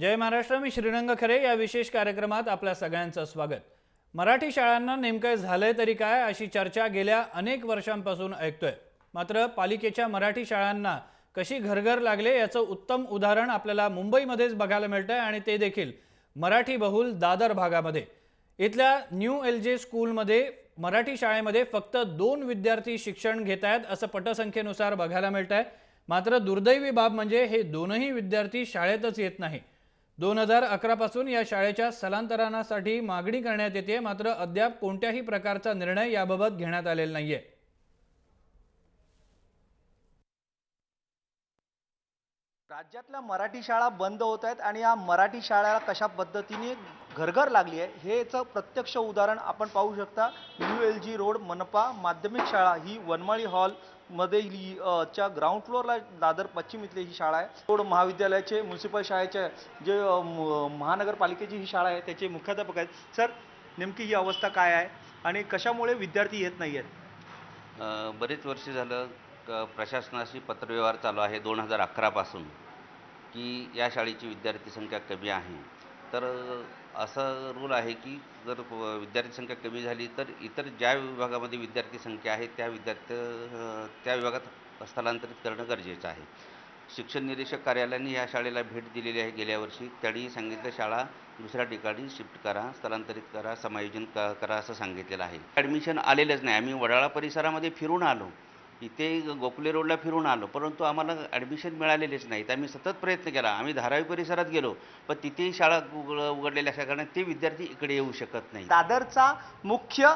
जय महाराष्ट्र। मी श्रीरंग खरे या विशेष कार्यक्रमात आपल्या सगळ्यांचं स्वागत। मराठी शाळांना नेमकं झालंय तरी काय अशी चर्चा गेल्या अनेक वर्षांपासून ऐकतोय। मात्र पालिकेच्या मराठी शाळांना कशी घरघर लागले याचं उत्तम उदाहरण आपल्याला मुंबईमध्येच बघायला मिळतंय आणि ते देखील मराठी बहुल दादर भागामध्ये। इथल्या न्यू एलजे स्कूलमध्ये मराठी शाळेमध्ये फक्त 2 विद्यार्थी शिक्षण घेत आहेत असं पटसंख्येनुसार बघायला मिळतंय। मात्र दुर्दैवी बाब म्हणजे हे दोनही विद्यार्थी शाळेतच येत नाही। 2011 पासून या शाळेच्या स्थलांतरणासाठी मागणी करण्यात येते, मात्र अद्याप कोणत्याही प्रकारचा निर्णय याबाबत घेण्यात आलेला नाहीये। राज्यातल्या मराठी शाळा बंद होत आहेत आणि या मराठी शाळेला कशा पद्धतीने घरघर लागली आहे हेचं प्रत्यक्ष उदाहरण आपण पाहू शकता। न्यू एलजी रोड मनपा माध्यमिक शाळा ही वनमाळी हॉल मध्ये च्या ग्राउंड फ्लोअरला दादर पश्चिम इथली ही शाळा आहे। रोड महाविद्यालयाचे म्युनिसिपल शाळेचे जे महानगरपालिकेची ही शाळा आहे त्याचे मुख्याध्यापक आहेत। सर, नेमकी ही अवस्था काय आहे आणि कशामुळे विद्यार्थी येत नाही आहेत? बरेच वर्ष झालं प्रशासनाशी पत्रव्यवहार चालू आहे 2011 पासून की या शाळेची विद्यार्थी संख्या कमी आहे। तर असं रूल आहे की जर विद्यार्थी संख्या कमी झाली तर इतर ज्या विभागामध्ये विद्यार्थी संख्या आहे त्या विभागात स्थलांतरित करणं गरजेचं आहे। शिक्षण निरीक्षक कार्यालयाने या शाळेला भेट दिलेली आहे गेल्या वर्षी। त्यांनी सांगितलं शाळा दुसऱ्या ठिकाणी शिफ्ट करा, स्थलांतरित करा, समायोजन करा असं सांगितलेलं आहे। ॲडमिशन आलेलंच नाही। आम्ही वडाळा परिसरामध्ये फिरून आलो, इथे गोखले रोडला फिरून आलो, परंतु आम्हाला ॲडमिशन मिळालेलेच नाहीत। आम्ही सतत प्रयत्न केला। आम्ही धारावी परिसरात गेलो, पण तिथेही शाळा उघडलेल्या असल्या कारणाने ते विद्यार्थी इकडे येऊ शकत नाही। दादरचा मुख्य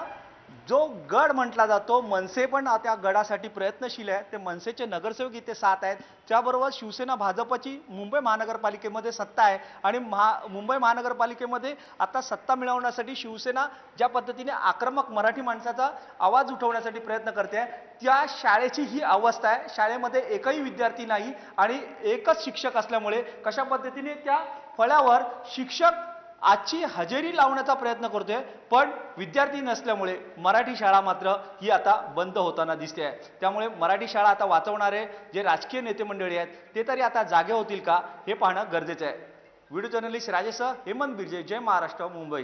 जो गड म्हटला जातो मनसे पण त्या गडासाठी प्रयत्नशील आहे। ते मनसेचे नगरसेवक इथे 7 आहेत। त्याबरोबर शिवसेना भाजपची मुंबई महानगरपालिकेमध्ये सत्ता आहे आणि मुंबई महानगरपालिकेमध्ये आता सत्ता मिळवण्यासाठी शिवसेना ज्या पद्धतीने आक्रमक मराठी माणसाचा आवाज उठवण्यासाठी प्रयत्न करते आहे त्या शाळेची ही अवस्था आहे। शाळेमध्ये एकही विद्यार्थी नाही आणि एकच शिक्षक असल्यामुळे कशा पद्धतीने त्या फळ्यावर शिक्षक आजची हजेरी लावण्याचा प्रयत्न करतोय, पण विद्यार्थी नसल्यामुळे मराठी शाळा मात्र ही आता बंद होताना दिसते आहे। त्यामुळे मराठी शाळा आता वाचवणारे जे राजकीय नेते मंडळी आहेत ते तरी आता जागे होतील का हे पाहणं गरजेचं आहे। व्हिडिओ जर्नलिस्ट राजेश हेमंत बिर्जे, जय महाराष्ट्र, मुंबई।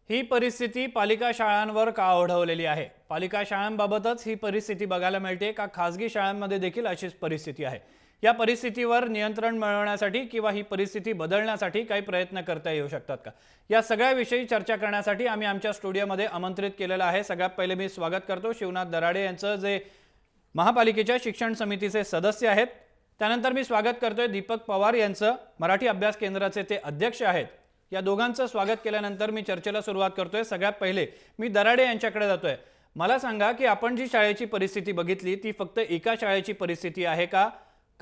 ही परिस्थिती पालिका शाळांवर का ओढवलेली आहे? पालिका शाळांबाबतच ही परिस्थिती बघायला मिळते का खासगी शाळांमध्ये देखील अशीच परिस्थिती आहे? या परिस्थितीवर नियंत्रण मिळवण्यासाठी किंवा ही परिस्थिती बदलण्यासाठी काही प्रयत्न करता येऊ शकतात का? या सगळ्याविषयी चर्चा करण्यासाठी आम्ही आमच्या स्टुडिओमध्ये आमंत्रित केलेलं आहे। सगळ्यात पहिले मी स्वागत करतो शिवनाथ दराडे यांचं, जे महापालिकेच्या शिक्षण समितीचे सदस्य आहेत। त्यानंतर मी स्वागत करतोय दीपक पवार यांचं, मराठी अभ्यास केंद्राचे ते अध्यक्ष आहेत। या दोघांचं स्वागत केल्यानंतर मी चर्चेला सुरुवात करतोय। सगळ्यात पहिले मी दराडे यांच्याकडे जातोय। मला सांगा की आपण जी शाळेची परिस्थिती बघितली ती फक्त एका शाळेची परिस्थिती आहे का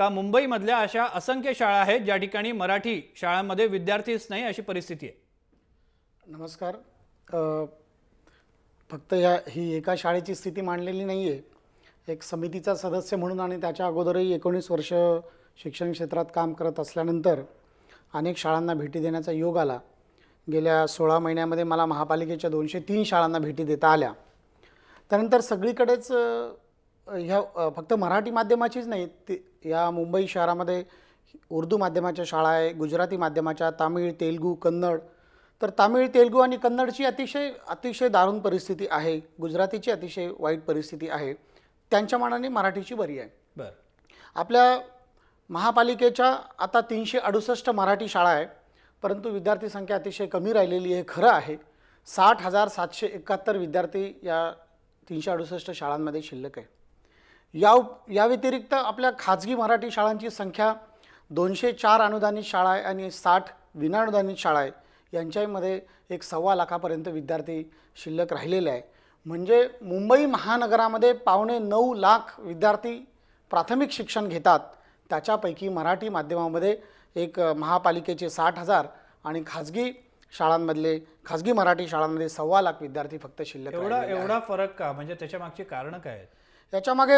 मुंबईमधल्या अशा असंख्य शाळा आहेत ज्या ठिकाणी मराठी शाळांमध्ये विद्यार्थीच नाही अशी परिस्थिती आहे? नमस्कार। फक्त ही एका शाळेची स्थिती मांडलेली नाही आहे। एक समितीचा सदस्य म्हणून आणि त्याच्या अगोदरही 19 वर्ष शिक्षण क्षेत्रात काम करत असल्यानंतर अनेक शाळांना भेटी देण्याचा योग आला। गेल्या 16 महिन्यामध्ये मला महापालिकेच्या 203 शाळांना भेटी देता आल्या। त्यानंतर सगळीकडेच ह्या फक्त मराठी माध्यमाचीच नाही, या मुंबई शहरामध्ये उर्दू माध्यमाच्या शाळा आहे, गुजराती माध्यमाच्या, तामिळ, तेलुगू, कन्नड। तर तामिळ, तेलुगू आणि कन्नडची अतिशय दारुण परिस्थिती आहे। गुजरातीची अतिशय वाईट परिस्थिती आहे। त्यांच्या मानाने मराठीची बरी आहे। बरं, आपल्या महापालिकेच्या आता 368 मराठी शाळा आहे, परंतु विद्यार्थी संख्या अतिशय कमी राहिलेली आहे, खरं आहे। 60,771 विद्यार्थी या 368 शाळांमध्ये शिल्लक आहे। या व्यतिरिक्त आपल्या खाजगी मराठी शाळांची संख्या 204 अनुदानित शाळा आहे आणि 60 विनानुदानित शाळा आहे। यांच्यामध्ये 1.25 लाखापर्यंत विद्यार्थी शिल्लक राहिलेले आहे। म्हणजे मुंबई महानगरामध्ये 8.25 लाख विद्यार्थी प्राथमिक शिक्षण घेतात। त्याच्यापैकी मराठी माध्यमामध्ये एक महापालिकेचे 60,000 आणि खाजगी मराठी शाळांमध्ये 1.25 लाख विद्यार्थी फक्त शिल्लक राहिलेले एवढा फरक का? म्हणजे त्याच्या मागची कारणं काय आहेत? याच्यामागे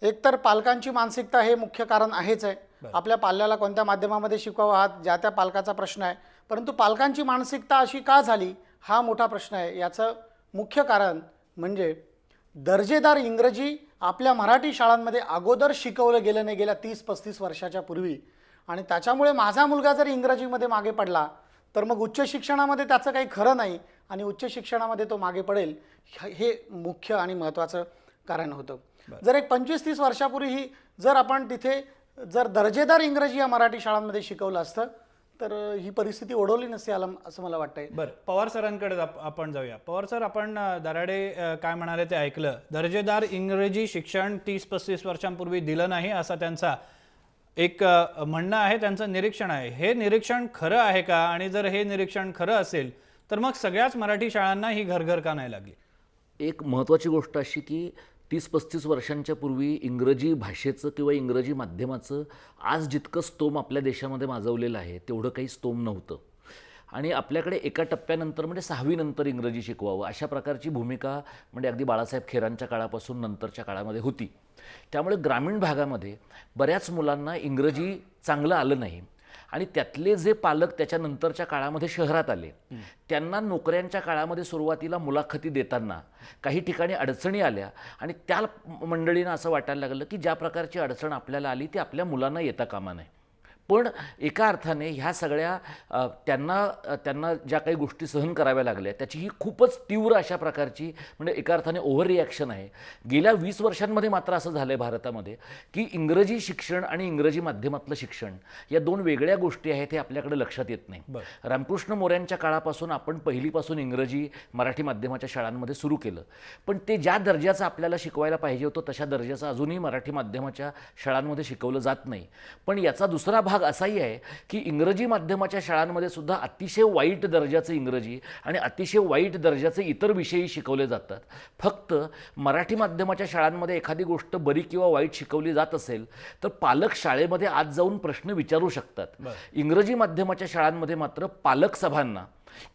एकतर पालकांची मानसिकता हे मुख्य कारण आहेच आहे। आपल्या पाल्याला कोणत्या माध्यमामध्ये शिकवावं हा ज्या त्या पालकाचा प्रश्न आहे, परंतु पालकांची मानसिकता अशी का झाली हा मोठा प्रश्न आहे। याचं मुख्य कारण म्हणजे दर्जेदार इंग्रजी आपल्या मराठी शाळांमध्ये अगोदर शिकवलं गेलं नाही गेल्या 30-35 वर्षाच्या पूर्वी। आणि त्याच्यामुळे माझा मुलगा जर इंग्रजीमध्ये मागे पडला तर मग उच्च शिक्षणामध्ये त्याचं काही खरं नाही आणि उच्च शिक्षणामध्ये तो मागे पडेल हे मुख्य आणि महत्त्वाचं कारण होतं. जर एक 25-30 वर्षापूर्वी जर आपण तिथे जर दर्जेदार इंग्रजी या मराठी शाळांमध्ये शिकवलं असतं तर ही परिस्थिती ओढवली नसती असं मला वाटतंय. बरं, पवार सरांकडे आपण जाऊया. पवार सर, आपण दराडे काय म्हणाले ते ऐकलं. दर्जेदार इंग्रजी शिक्षण 30-35 वर्षांपूर्वी दिलं नाही असा त्यांचा एक म्हणणं आहे, त्यांचं निरीक्षण आहे. हे निरीक्षण खरं आहे का? आणि जर हे निरीक्षण खरं असेल तर मग सगळ्याच मराठी शाळांना ही घर का नाही लागली? एक महत्त्वाची गोष्ट अशी की 30-35 वर्षांच्या पूर्वी इंग्रजी भाषेचं किंवा इंग्रजी माध्यमाचं आज जितकं स्तोम आपल्या देशामध्ये माजवलेलं आहे तेवढं काही स्तोम नव्हतं. आणि आपल्याकडे एका टप्प्यानंतर म्हणजे 6वी नंतर इंग्रजी शिकवावं अशा प्रकारची भूमिका म्हणजे अगदी बाळासाहेब खेरांच्या काळापासून नंतरच्या काळामध्ये होती. त्यामुळे ग्रामीण भागामध्ये बऱ्याच मुलांना इंग्रजी चांगलं आलं नाही आणि त्यातले जे पालक त्याच्यानंतरच्या काळामध्ये शहरात आले त्यांना नोकऱ्यांच्या काळामध्ये सुरुवातीला मुलाखती देताना काही ठिकाणी अडचणी आल्या आणि त्या मंडळींना असं वाटायला लागलं की ज्या प्रकारची अडचण आपल्याला आली ती आपल्या मुलांना येता कामा नये. पण एका अर्थाने ह्या सगळ्या त्यांना ज्या काही गोष्टी सहन कराव्या लागल्या त्याची ही खूपच तीव्र अशा प्रकारची म्हणजे एका अर्थाने ओव्हर रिॲक्शन आहे. गेल्या 20 वर्षांमध्ये मात्र असं झालं आहे भारतामध्ये की इंग्रजी शिक्षण आणि इंग्रजी माध्यमातलं शिक्षण या दोन वेगळ्या गोष्टी आहेत हे आपल्याकडे लक्षात येत नाही. रामकृष्ण मोऱ्यांच्या काळापासून आपण पहिलीपासून इंग्रजी मराठी माध्यमाच्या शाळांमध्ये सुरू केलं, पण ते ज्या दर्जाचं आपल्याला शिकवायला पाहिजे होतं तशा दर्जाचं अजूनही मराठी माध्यमाच्या शाळांमध्ये शिकवलं जात नाही. पण याचा दुसरा भाग असाही आहे की इंग्रजी माध्यमाच्या शाळांमध्ये सुद्धा अतिशय वाईट दर्जाचे इंग्रजी आणि अतिशय वाईट दर्जाचे इतर विषयही शिकवले जातात. फक्त मराठी माध्यमाच्या शाळांमध्ये एखादी गोष्ट बरी किंवा वाईट शिकवली जात असेल तर पालक शाळेमध्ये आज जाऊन प्रश्न विचारू शकतात. इंग्रजी माध्यमाच्या शाळांमध्ये मात्र पालक सभांना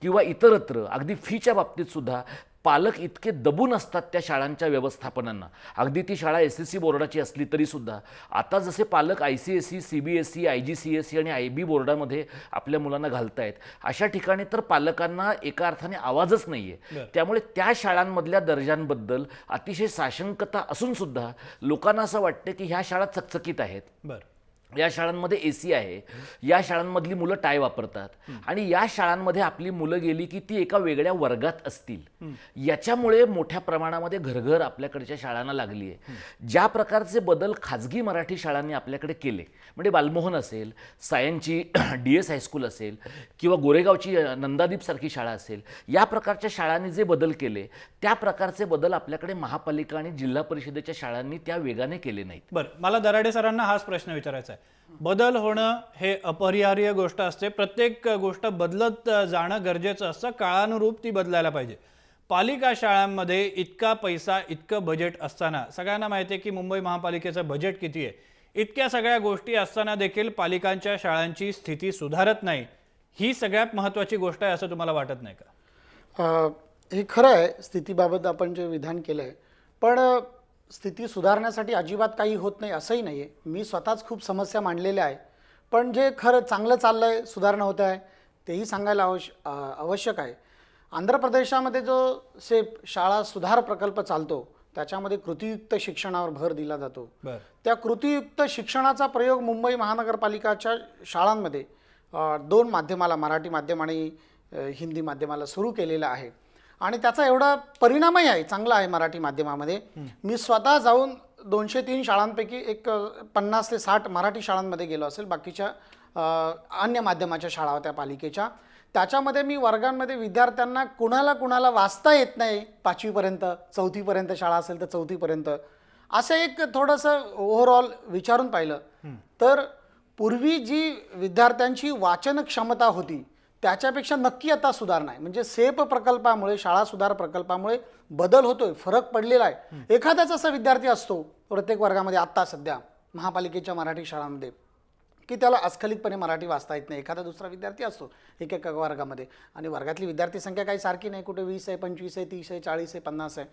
किंवा इतरत्र अगदी फीच्या बाबतीत सुद्धा पालक इतके दबून असतात त्या शाळांच्या व्यवस्थापनांना. अगदी ती शाळा SSC बोर्डाची असली तरीसुद्धा आता जसे पालक ICSE, CBSE, IGCSE आणि IB बोर्डामध्ये आपल्या मुलांना घालतायत अशा ठिकाणी तर पालकांना एका अर्थाने आवाजच नाही आहे. त्यामुळे त्या शाळांमधल्या दर्जांबद्दल अतिशय साशंकता असूनसुद्धा लोकांना असं वाटतं की ह्या शाळा चकचकीत आहेत, या शाळांमध्ये AC आहे, या शाळांमधली मुलं टाय वापरतात आणि या शाळांमध्ये आपली मुलं गेली की ती एका वेगळ्या वर्गात असतील. याच्यामुळे मोठ्या प्रमाणामध्ये घरघर आपल्याकडच्या शाळांना लागली आहे. ज्या प्रकारचे बदल खाजगी मराठी शाळांनी आपल्याकडे केले म्हणजे बालमोहन असेल, सायनची DS हायस्कूल असेल किंवा गोरेगावची नंदादीपसारखी शाळा असेल, या प्रकारच्या शाळांनी जे बदल केले त्या प्रकारचे बदल आपल्याकडे महापालिका आणि जिल्हा परिषदेच्या शाळांनी त्या वेगाने केले नाहीत. बरं, मला दराडे सरांना हाच प्रश्न विचारायचा आहे. बदल होणं हे अपरिहार्य गोष्ट असते. प्रत्येक गोष्ट बदलत जाणं गरजेचं असतं. काळानुरूप ती बदलायला पाहिजे. पालिका शाळांमध्ये इतका पैसा, इतकं बजेट असताना, सगळ्यांना माहिती आहे की मुंबई महापालिकेचं बजेट किती आहे, इतक्या सगळ्या गोष्टी असताना देखील पालिकांच्या शाळांची स्थिती सुधारत नाही. ही सगळ्यात महत्त्वाची गोष्ट आहे असं तुम्हाला वाटत नाही का? हे खरं आहे, स्थितीबाबत आपण जे विधान केलं आहे, पण स्थिती सुधारण्यासाठी अजिबात काही होत नाही असंही नाही आहे. मी स्वतःच खूप समस्या मांडलेल्या आहे, पण जे खरं चांगलं चाललं आहे, सुधारणा होत आहे तेही सांगायला आवश्यक आहे. आंध्र प्रदेशामध्ये जो सेप शाळा सुधार प्रकल्प चालतो त्याच्यामध्ये कृतीयुक्त शिक्षणावर भर दिला जातो. त्या कृतीयुक्त शिक्षणाचा प्रयोग मुंबई महानगरपालिकाच्या शाळांमध्ये 2 माध्यमाला, मराठी माध्यम आणि हिंदी माध्यमाला सुरू केलेला आहे आणि त्याचा एवढा परिणामही आहे, चांगला आहे मराठी माध्यमामध्ये. मी स्वतः जाऊन 203 शाळांपैकी एक 50 ते 60 मराठी शाळांमध्ये गेलो असेल. बाकीच्या अन्य माध्यमाच्या शाळा होत्या पालिकेच्या. त्याच्यामध्ये मी वर्गांमध्ये विद्यार्थ्यांना कुणाला वाचता येत नाही 5वीपर्यंत, 4थीपर्यंत शाळा असेल तर 4थीपर्यंत, असं एक थोडंसं ओव्हरऑल विचारून पाहिलं तर पूर्वी जी विद्यार्थ्यांची वाचन क्षमता होती त्याच्यापेक्षा नक्की आता सुधारणा आहे. म्हणजे सेप प्रकल्पामुळे, शाळा सुधार प्रकल्पामुळे बदल होतोय, फरक पडलेला आहे. एखादाच असा विद्यार्थी असतो प्रत्येक वर्गामध्ये आत्ता सध्या महापालिकेच्या मराठी शाळांमध्ये की त्याला अस्खलितपणे मराठी वाचता येत नाही. एखादा दुसरा विद्यार्थी असतो एकेका वर्गामध्ये आणि वर्गातली विद्यार्थी संख्या काही सारखी नाही, कुठे 20 आहे, 25 आहे, 30 आहे, 40 आहे, 50 आहे.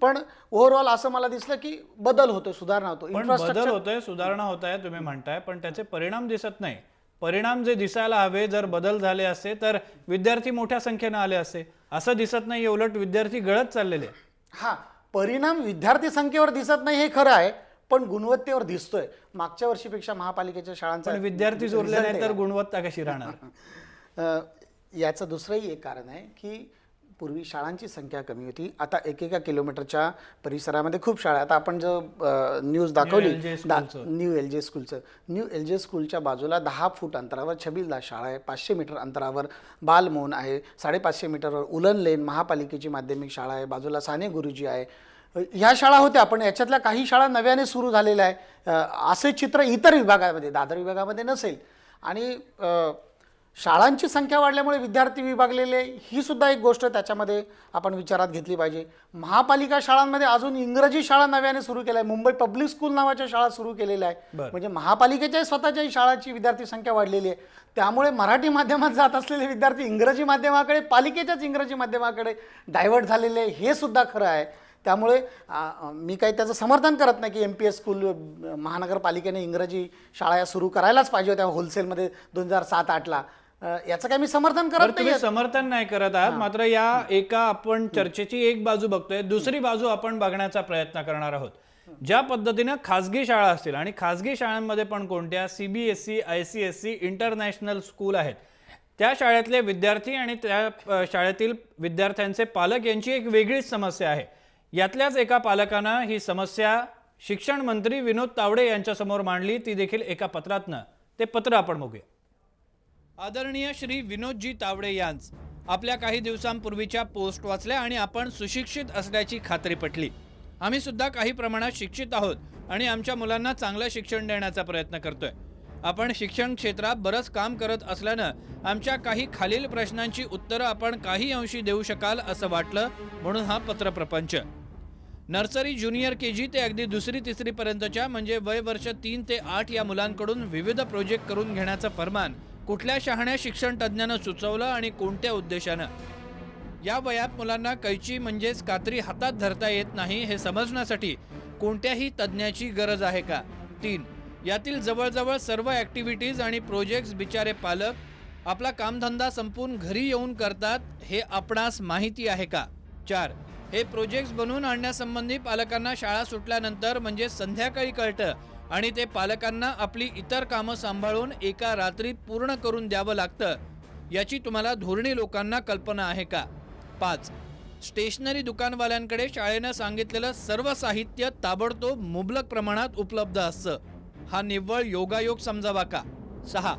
पण ओव्हरऑल असं मला दिसलं की बदल होतो, सुधारणा होतो, बदल होतोय, सुधारणा होत आहे तुम्ही म्हणताय, पण त्याचे परिणाम दिसत नाही. परिणाम जे दिसायला हवे, जर बदल झाले असते तर विद्यार्थी मोठ्या संख्येने आले असते. असं दिसत नाही, उलट विद्यार्थी गळत चाललेले. हां, परिणाम विद्यार्थी संख्येवर दिसत नाही हे खरं आहे, पण गुणवत्तेवर दिसतोय. मागच्या वर्षीपेक्षा महापालिकेच्या शाळांचा पण विद्यार्थीच उरले result नाही तर आहे. गुणवत्ता कशी राहणार? याचं दुसरंही एक कारण आहे की पूर्वी शाळांची संख्या कमी होती. आता एकेका किलोमीटरच्या परिसरामध्ये खूप शाळा. आता आपण जो न्यूज दाखवली LJ स्कूलचं. न्यू एल जे स्कूलच्या बाजूला 10 फूट अंतरावर छबिलदास शाळा आहे. 500 मीटर अंतरावर बालमोहन आहे. 550 मीटरवर उलन लेन महापालिकेची माध्यमिक शाळा आहे. बाजूला साने गुरुजी आहे. ह्या शाळा होत्या, पण याच्यातल्या काही शाळा नव्याने सुरू झालेल्या आहे. असे चित्र इतर विभागामध्ये, दादर विभागामध्ये नसेल. आणि शाळांची संख्या वाढल्यामुळे विद्यार्थी विभागलेले, ही सुद्धा एक गोष्ट त्याच्यामध्ये आपण विचारात घेतली पाहिजे. महापालिका शाळांमध्ये अजून इंग्रजी शाळा नव्याने सुरू केल्या आहे. मुंबई पब्लिक स्कूल नावाच्या शाळा सुरू केलेल्या आहे. म्हणजे महापालिकेच्या स्वतःच्याही शाळांची विद्यार्थी संख्या वाढलेली आहे. त्यामुळे मराठी माध्यमात जात असलेले विद्यार्थी इंग्रजी माध्यमाकडे, पालिकेच्याच इंग्रजी माध्यमाकडे डायव्हर्ट झालेले आहे, हे सुद्धा खरं आहे. त्यामुळे मी काही त्याचं समर्थन करत नाही की MPS स्कूल महानगरपालिकेने इंग्रजी शाळा सुरू करायलाच पाहिजे होत्या होलसेलमध्ये 2007-08ला. याचं काही मी समर्थन करत तुम्ही नाही. समर्थन नाही करत आहात, मात्र या एका आपण चर्चेची एक बाजू बघतोय, दुसरी बाजू आपण बघण्याचा प्रयत्न करणार आहोत. ज्या पद्धतीनं खासगी शाळा असतील आणि खासगी शाळांमध्ये पण कोणत्या CBSE, ICSE इंटरनॅशनल स्कूल आहेत, त्या शाळेतले विद्यार्थी आणि त्या शाळेतील विद्यार्थ्यांचे पालक यांची एक वेगळीच समस्या आहे. यातल्याच एका पालकानं ही समस्या शिक्षण मंत्री विनोद तावडे यांच्यासमोर मांडली, ती देखील एका पत्रातनं. ते पत्र आपण बघूया. आदरणीय श्री विनोदजी तावडे यांच आपल्या काही दिवसांपूर्वीच्या पोस्ट वाचल्या आणि आपण सुशिक्षित असल्याची खात्री पटली. आम्ही सुद्धा काही प्रमाणात शिक्षित आहोत आणि आमच्या मुलांना चांगलं शिक्षण देण्याचा प्रयत्न करतोय. आपण शिक्षण क्षेत्रात बरंच काम करत असल्यानं आमच्या काही खालील प्रश्नांची उत्तरं आपण काही अंशी देऊ शकाल असं वाटलं, म्हणून हा पत्रप्रपंच. नर्सरी, ज्युनियर KG ते अगदी 2री-3री पर्यंतच्या म्हणजे वय वर्ष 3 ते 8 या मुलांकडून विविध प्रोजेक्ट करून घेण्याचं फरमान कुठल्या शहाण्या शिक्षण तज्ज्ञानं सुचवलं आणि कोणत्या उद्देशानं? या वयात मुलांना कैची म्हणजेच कात्री हातात धरता येत नाही हे समजण्यासाठी कोणत्याही तज्ज्ञाची गरज आहे का? 3. यातील जवळजवळ सर्व ॲक्टिव्हिटीज आणि प्रोजेक्ट्स बिचारे पालक आपला कामधंदा संपून घरी येऊन करतात हे आपणास माहिती आहे का? 4. हे प्रोजेक्ट्स बनवून आणण्यासंबंधी पालकांना शाळा सुटल्यानंतर म्हणजे संध्याकाळी कळतं आणि ते पालकांना आपली इतर कामं सांभाळून एका रात्रीत पूर्ण करून द्यावं लागतं, याची तुम्हाला धोरणी लोकांना कल्पना आहे का? 5. स्टेशनरी दुकानवाल्यांकडे शाळेनं सांगितलेलं सर्व साहित्य ताबडतोब मुबलक प्रमाणात उपलब्ध असतं, हा निव्वळ योगायोग समजावा का? 6.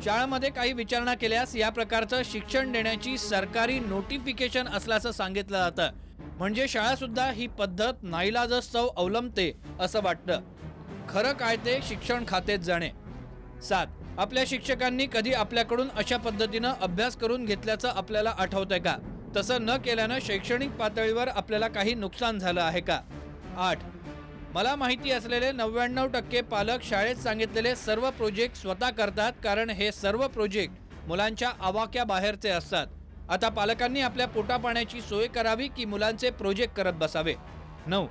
शाळेमध्ये काही विचारणा केल्यास या प्रकारचं शिक्षण देण्याची सरकारी नोटिफिकेशन असल्याचं सांगितलं जातं, म्हणजे शाळा सुद्धा ही पद्धत नाईलाजास्तव अवलंबते असं वाटतं. खरं काय ते शिक्षण खातेच जाणे. 7. आपल्या शिक्षकांनी कधी आपल्याकडून अशा पद्धतीनं अभ्यास करून घेतल्याचं आपल्याला आठवतंय का? तसं न केल्यानं शैक्षणिक पातळीवर आपल्याला काही नुकसान झालं आहे का? 8. मला माहिती असलेले 99% पालक शाळेत सांगितलेले सर्व प्रोजेक्ट स्वतः करतात, कारण हे सर्व प्रोजेक्ट मुलांच्या आवाक्या बाहेरचे असतात. आता पालकांनी आपल्या पोटापाण्याची सोय करावी की मुलांचे प्रोजेक्ट करत बसावे? 9.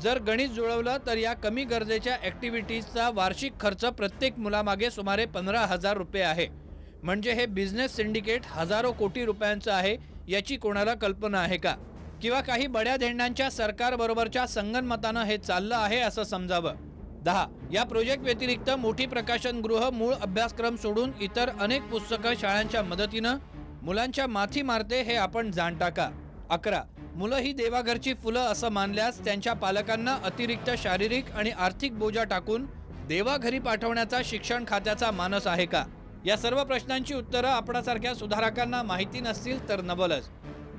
जर गणित जुळवलं तर या कमी गरजेच्या ॲक्टिव्हिटीजचा वार्षिक खर्च प्रत्येक मुलामागे सुमारे 15,000 रुपये आहे. म्हणजे हे बिझनेस सिंडिकेट हजारो कोटी रुपयांचं आहे, याची कोणाला कल्पना आहे का? किंवा काही बड्या धेंडांच्या सरकारबरोबरच्या संगनमतानं हे चाललं आहे असं समजावं. 10. या प्रोजेक्ट व्यतिरिक्त मोठी प्रकाशनगृह, मूळ अभ्यासक्रम सोडून इतर अनेक पुस्तकं शाळांच्या मदतीनं मुलांच्या माथी मारते हे आपण जाणता का? 11. मुलं ही देवाघरची फुलं असं मानल्यास त्यांच्या पालकांना अतिरिक्त शारीरिक आणि आर्थिक बोजा टाकून देवाघरी पाठवण्याचा शिक्षण खात्याचा मानस आहे का? या सर्व प्रश्नांची उत्तरं आपणासारख्या सुधारकांना माहिती नसतील तर नवलच.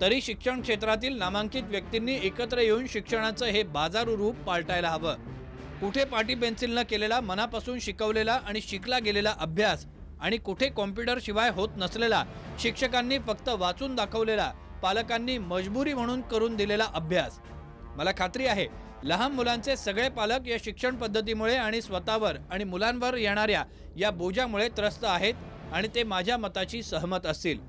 तरी शिक्षण क्षेत्रातील नामांकित व्यक्तींनी एकत्र येऊन शिक्षणाचं हे बाजारू रूप पालटायला हवं. कुठे पाटी पेन्सिलनं केलेला, मनापासून शिकवलेला आणि शिकला गेलेला अभ्यास आणि कुठे कॉम्प्युटर शिवाय होत नसलेला, शिक्षकांनी फक्त वाचून दाखवलेला, पालकांनी मजबुरी म्हणून करून दिलेला अभ्यास. मला खात्री आहे लहान मुलांचे सगळे पालक या शिक्षण पद्धतीमुळे आणि स्वतःवर आणि मुलांवर येणाऱ्या या बोजामुळे त्रस्त आहेत आणि ते माझ्या मताची सहमत असतील.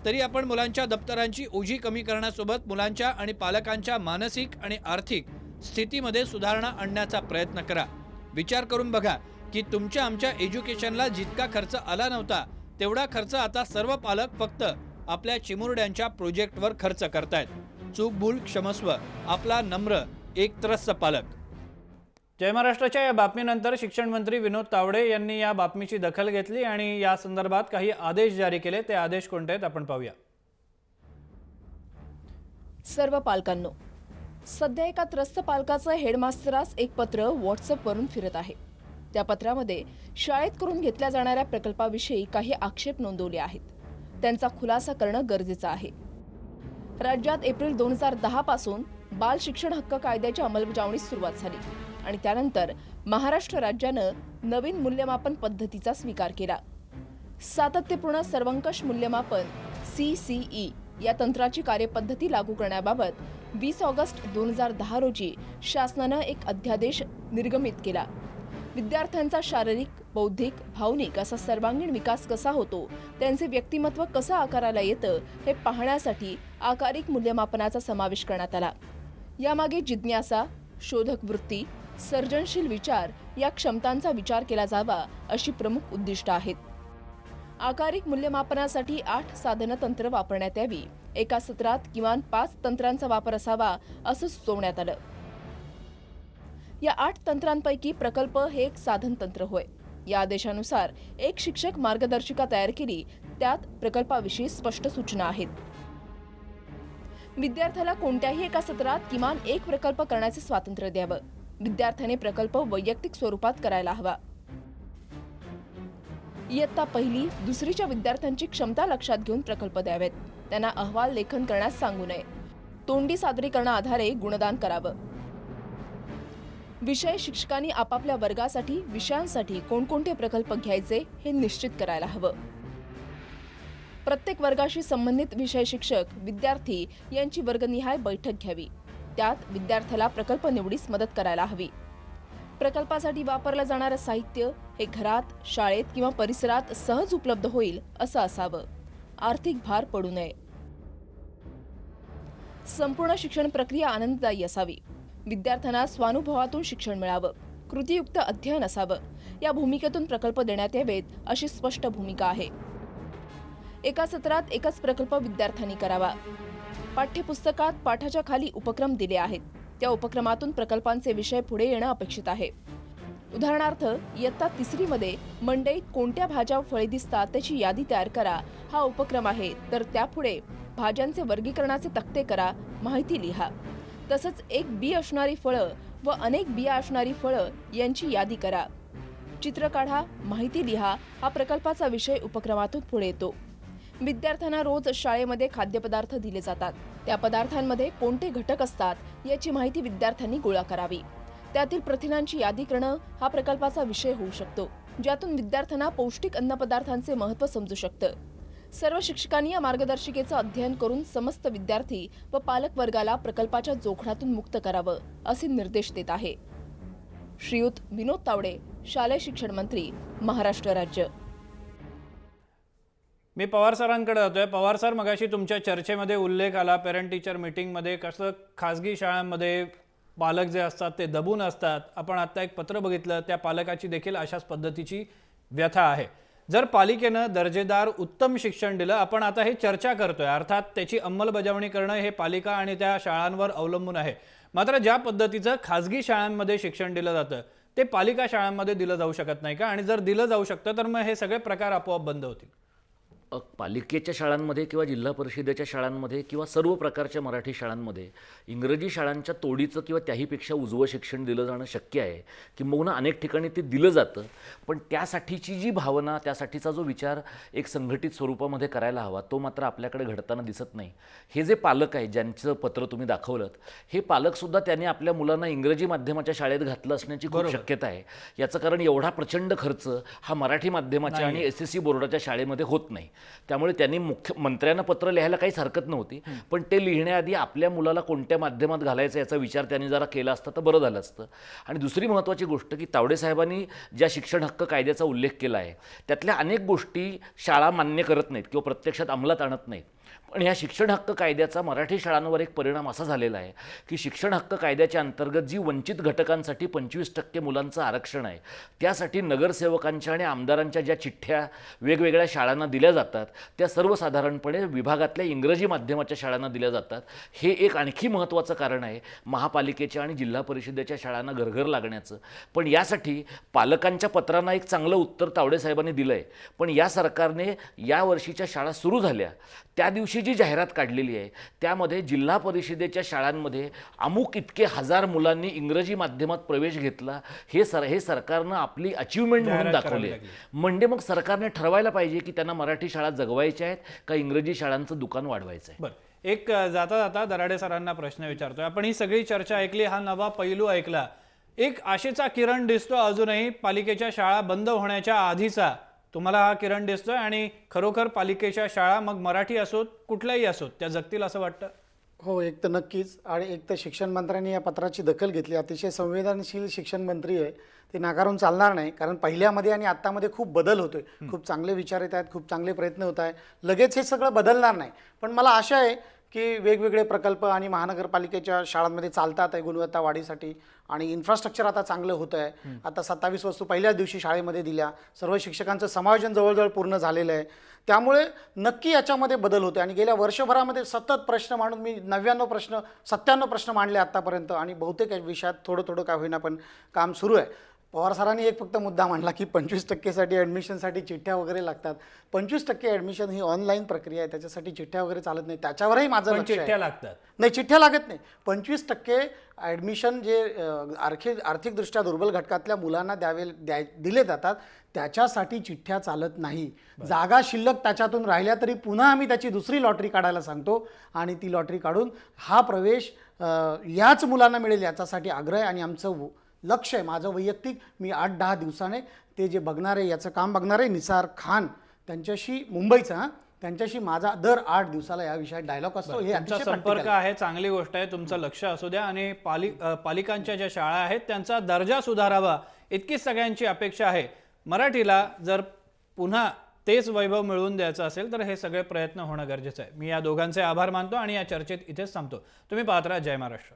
तरी आपण मुलांच्या दप्तरांची ओझी कमी करण्यासोबत मुलांच्या आणि पालकांच्या मानसिक आणि आर्थिक स्थितीमध्ये सुधारणा आणण्याचा प्रयत्न करा. विचार करून बघा की तुमच्या आमच्या एज्युकेशनला जितका खर्च आला नव्हता तेवढा खर्च आता सर्व पालक फक्त आपल्या चिमुरड्यांच्या प्रोजेक्टवर खर्च करतायत. चूक भूल क्षमस्व. आपला नम्र एक त्रस्त पालक. जय महाराष्ट्राच्या या बातमीनंतर शिक्षण मंत्री विनोद तावडे यांनी या बातमीची दखल घेतली आणि या संदर्भात काही आदेश जारी केले. ते आदेश कोणते आहेत आपण पाहूया. सर्व पालकांनो, सध्या एका त्रस्त पालकाचं हेडमास्टरास एक पत्र व्हॉट्सअपवरून फिरत आहे. त्या पत्रामध्ये शाळेत करून घेतल्या जाणाऱ्या प्रकल्पाविषयी काही आक्षेप नोंदवले आहेत. त्यांचा खुलासा करणं गरजेचं आहे. राज्यात एप्रिल 2010 पासून बाल शिक्षण हक्क कायद्याच्या अंमलबजावणीस सुरुवात झाली आणि त्यानंतर महाराष्ट्र राज्यानं नवीन मूल्यमापन पद्धतीचा स्वीकार केला. सातत्यपूर्ण सर्वंकष मूल्यमापन CCE या तंत्राची कार्यपद्धती लागू करण्याबाबत 20 ऑगस्ट 2010 रोजी शासनानं एक अध्यादेश निर्गमित केला. विद्यार्थ्यांचा शारीरिक, बौद्धिक, भावनिक असा सर्वांगीण विकास कसा होतो, त्यांचे व्यक्तिमत्व कसं आकाराला येतं हे पाहण्यासाठी आकारिक मूल्यमापनाचा समावेश करण्यात आला. यामागे जिज्ञासा, शोधक वृत्ती, सर्जनशील विचार या क्षमतांचा विचार केला जावा अशी प्रमुख उद्दिष्ट आहेत. आकारिक मूल्यमापनासाठी 8 साधन तंत्र वापरण्यात यावी. एका सत्रात किमान 5 तंत्रांचा वापर असावा असं सुचवण्यात आलं. या 8 तंत्रांपैकी प्रकल्प हे एक साधन तंत्र होय. या आदेशानुसार एक शिक्षक मार्गदर्शिका तयार केली. त्यात प्रकल्पाविषयी स्पष्ट सूचना आहेत. विद्यार्थ्याला कोणत्याही एका सत्रात किमान एक प्रकल्प करण्याचे स्वातंत्र्य द्यावं. विद्यार्थ्याने प्रकल्प वैयक्तिक स्वरूपात करायला हवा. इयत्ता पहिली, दुसरीच्या विद्यार्थ्यांची क्षमता लक्षात घेऊन प्रकल्प द्यावेत. त्यांना अहवाल लेखन करण्यास सांगू नये. तोंडी सादरीकरणाआधारे गुणदान करावं. विषय शिक्षकांनी आपापल्या वर्गासाठी, विषयांसाठी कोणकोणते प्रकल्प घ्यायचे हे निश्चित करायला हवं. प्रत्येक वर्गाशी संबंधित विषय शिक्षक, विद्यार्थी यांची वर्गनिहाय बैठक घ्यावी. त्यात विद्यार्थ्याला प्रकल्प निवडीस मदत करायला हवी. प्रकल्पासाठी वापरलं जाणारं साहित्य हे घरात, शाळेत किंवा परिसरात सहज उपलब्ध होईल असं असावं. आर्थिक भार पडू नये. संपूर्ण शिक्षण प्रक्रिया आनंददायी असावी. विद्यार्थ्यांना स्वानुभवातून शिक्षण मिळावं. कृतीयुक्त अध्ययन असावं. या भूमिकेतून प्रकल्प देण्यात यावेत अशी स्पष्ट भूमिका आहे. एका सत्रात एकच प्रकल्प विद्यार्थ्यांनी करावा. पाठ्यपुस्तकात पाठाच्या खाली उपक्रम दिले आहेत. त्या उपक्रमातून प्रकल्पांचे विषय पुढे येणं अपेक्षित आहे. उदाहरणार्थ, इयत्ता 3री मध्ये मंडईत कोणत्या भाज्या व फळे दिसतात त्याची यादी तयार करा हा उपक्रम आहे, तर त्यापुढे भाज्यांचे वर्गीकरणाचे तक्ते करा, माहिती लिहा. तसंच एक बी असणारी फळं व अनेक बिया असणारी फळं यांची यादी करा. चित्र काढा, माहिती लिहा हा प्रकल्पाचा विषय उपक्रमातून पुढे येतो. विद्यार्थ्यांना रोज शाळेमध्ये खाद्यपदार्थ दिले जातात. त्या पदार्थांमध्ये कोणते घटक असतात याची माहिती विद्यार्थ्यांनी गोळा करावी. त्यातील प्रथिनांची यादी करणं हा प्रकल्पाचा विषय होऊ शकतो, ज्यातून विद्यार्थ्यांना पौष्टिक अन्नपदार्थांचे महत्त्व समजू शकतं. सर्व शिक्षकांनी या मार्गदर्शिकेचं अध्ययन करून समस्त विद्यार्थी व पालक वर्गाला प्रकल्पाच्या जोखडातून मुक्त करावं असे निर्देश देत आहे. श्रीयुत विनोद तावडे, शालेय शिक्षण मंत्री, महाराष्ट्र राज्य. मी पवार सरांकडे जातोय. पवार सर, मगाशी तुमच्या चर्चेमध्ये उल्लेख आला पेरेंट टीचर मीटिंगमध्ये कसं खाजगी शाळांमध्ये पालक जे असतात ते दबून असतात. आपण आता एक पत्र बघितलं, त्या पालकाची देखील अशाच पद्धतीची व्यथा आहे. जर पालिकेनं दर्जेदार उत्तम शिक्षण दिलं, आपण आता हे चर्चा करतोय, अर्थात त्याची अंमलबजावणी करणं हे पालिका आणि त्या शाळांवर अवलंबून आहे. मात्र ज्या पद्धतीचं खाजगी शाळांमध्ये शिक्षण दिलं जातं ते पालिका शाळांमध्ये दिलं जाऊ शकत नाही का? आणि जर दिलं जाऊ शकतं तर मग हे सगळे प्रकार आपोआप बंद होतील. पालिकेच्या शाळांमध्ये किंवा जिल्हा परिषदेच्या शाळांमध्ये किंवा सर्व प्रकारच्या मराठी शाळांमध्ये इंग्रजी शाळांच्या तोडीचं किंवा त्याहीपेक्षा उजवं शिक्षण दिलं जाणं शक्य आहे. किंबहुना अनेक ठिकाणी ते दिलं जातं, पण त्यासाठीची जी भावना, त्यासाठीचा जो विचार एक संघटित स्वरूपामध्ये करायला हवा तो मात्र आपल्याकडे घडताना दिसत नाही. हे जे पालक आहेत ज्यांचं पत्र तुम्ही दाखवलं, हे पालकसुद्धा त्यांनी आपल्या मुलांना इंग्रजी माध्यमाच्या शाळेत घातलं असण्याची खूप शक्यता आहे. याचं कारण एवढा प्रचंड खर्च हा मराठी माध्यमाच्या आणि SSC बोर्डाच्या शाळेमध्ये होत नाही. त्यामुळे त्यांनी मुख्यमंत्र्यांना पत्र लिहायला काहीच हरकत नव्हती, पण ते लिहिण्याआधी आपल्या मुलाला कोणत्या माध्यमात घालायचं याचा विचार त्यांनी जरा केला असता तर बरं झालं असतं. आणि दुसरी महत्त्वाची गोष्ट की तावडे साहेबांनी ज्या शिक्षण हक्क कायद्याचा उल्लेख केला आहे त्यातल्या अनेक गोष्टी शाळा मान्य करत नाहीत किंवा प्रत्यक्षात अंमलात आणत नाहीत. पण ह्या शिक्षण हक्क कायद्याचा मराठी शाळांवर एक परिणाम असा झालेला आहे की शिक्षण हक्क कायद्याच्या अंतर्गत जी वंचित घटकांसाठी 25% मुलांचं आरक्षण आहे, त्यासाठी नगरसेवकांच्या आणि आमदारांच्या ज्या चिठ्ठ्या वेगवेगळ्या शाळांना दिल्या जातात त्या सर्वसाधारणपणे विभागातल्या इंग्रजी माध्यमाच्या शाळांना दिल्या जातात. हे एक आणखी महत्त्वाचं कारण आहे महापालिकेच्या आणि जिल्हा परिषदेच्या शाळांना घरघर लागण्याचं. पण यासाठी पालकांच्या पत्रांना एक चांगलं उत्तर तावडे साहेबांनी दिलं आहे. पण या सरकारने या वर्षीच्या शाळा सुरू झाल्या त्या दिवशी जी जाहिरात काढलेली आहे त्यामध्ये जिल्हा परिषदेच्या शाळांमध्ये अमुक इतके हजार मुलांनी इंग्रजी माध्यमात प्रवेश घेतला हे सरकारनं आपली अचीवमेंट म्हणून जाहिरात दाखवली करावी आहे. लागली. म्हणजे मग सरकारने ठरवायला पाहिजे की त्यांना मराठी शाळा जगवायच्या आहेत का इंग्रजी शाळांचं दुकान वाढवायचं आहे. बरं, एक जाता जाता दराडे सरांना प्रश्न विचारतोय. आपण ही सगळी चर्चा ऐकली, हा नवा पैलू ऐकला. एक आशेचा किरण दिसतो अजूनही पालिकेच्या शाळा बंद होण्याच्या आधीचा. तुम्हाला हा किरण दिसतोय आणि खरोखर पालिकेच्या शाळा मग मराठी असोत कुठल्याही असोत त्या जगतील असं वाटतं? हो, एक तर नक्कीच. आणि एक तर शिक्षण मंत्र्यांनी या पत्राची दखल घेतली. अतिशय संवेदनशील शिक्षण मंत्री आहे, ते नाकारून चालणार नाही. कारण पहिल्यामध्ये आणि आत्तामध्ये खूप बदल होतोय, खूप चांगले विचार येत आहेत, खूप चांगले प्रयत्न होत आहेत. लगेच हे सगळं बदलणार नाही. पण मला आशा आहे की वेगवेगळे प्रकल्प आणि महानगरपालिकेच्या शाळांमध्ये चालतात आहे गुणवत्ता वाढीसाठी. आणि इन्फ्रास्ट्रक्चर आता चांगलं होतं आहे. आता 27 वस्तू पहिल्याच दिवशी शाळेमध्ये दिल्या. सर्व शिक्षकांचं समायोजन जवळजवळ पूर्ण झालेलं आहे. त्यामुळे नक्की याच्यामध्ये बदल होते. आणि गेल्या वर्षभरामध्ये सतत प्रश्न मांडून मी 97 प्रश्न मांडले आत्तापर्यंत. आणि बहुतेक विषयात थोडं थोडं काय होईना पण काम सुरू आहे. पवार सरांनी एक फक्त मुद्दा मांडला की 25% ॲडमिशनसाठी चिठ्ठ्या वगैरे लागतात. 25% ॲडमिशन ही ऑनलाईन प्रक्रिया आहे, त्याच्यासाठी चिठ्ठ्या वगैरे चालत नाही. त्याच्यावरही माझं पण लक्ष आहे. चिठ्ठ्या लागतात. नाही, चिठ्ठ्या लागत नाही. 25% ॲडमिशन जे आर्थिकदृष्ट्या दुर्बल घटकातल्या मुलांना दिले जातात त्याच्यासाठी चिठ्ठ्या चालत नाही. जागा शिल्लक त्याच्यातून राहिल्या तरी पुन्हा आम्ही त्याची दुसरी लॉटरी काढायला सांगतो आणि ती लॉटरी काढून हा प्रवेश याच मुलांना मिळेल याच्यासाठी आग्रह आहे. आणि आमचं लक्ष आहे, माझं वैयक्तिक, मी 8-10 दिवसाने ते जे बघणारे याचं काम बघणारे निसार खान त्यांच्याशी, मुंबईचा, त्यांच्याशी माझा दर 8 दिवसाला या विषयात डायलॉग असतो. हे तुमचा अतिशय संपर्क practical आहे. आहे, चांगली गोष्ट आहे. तुमचं लक्ष असू द्या आणि पालिकांच्या ज्या शाळा आहेत त्यांचा दर्जा सुधारावा इतकीच सगळ्यांची अपेक्षा आहे. मराठीला जर पुन्हा तेच वैभव मिळवून द्यायचं असेल तर हे सगळे प्रयत्न होणं गरजेचं आहे. मी या दोघांचे आभार मानतो आणि या चर्चेत इथेच थांबतो. तुम्ही पाहत राहा जय महाराष्ट्र.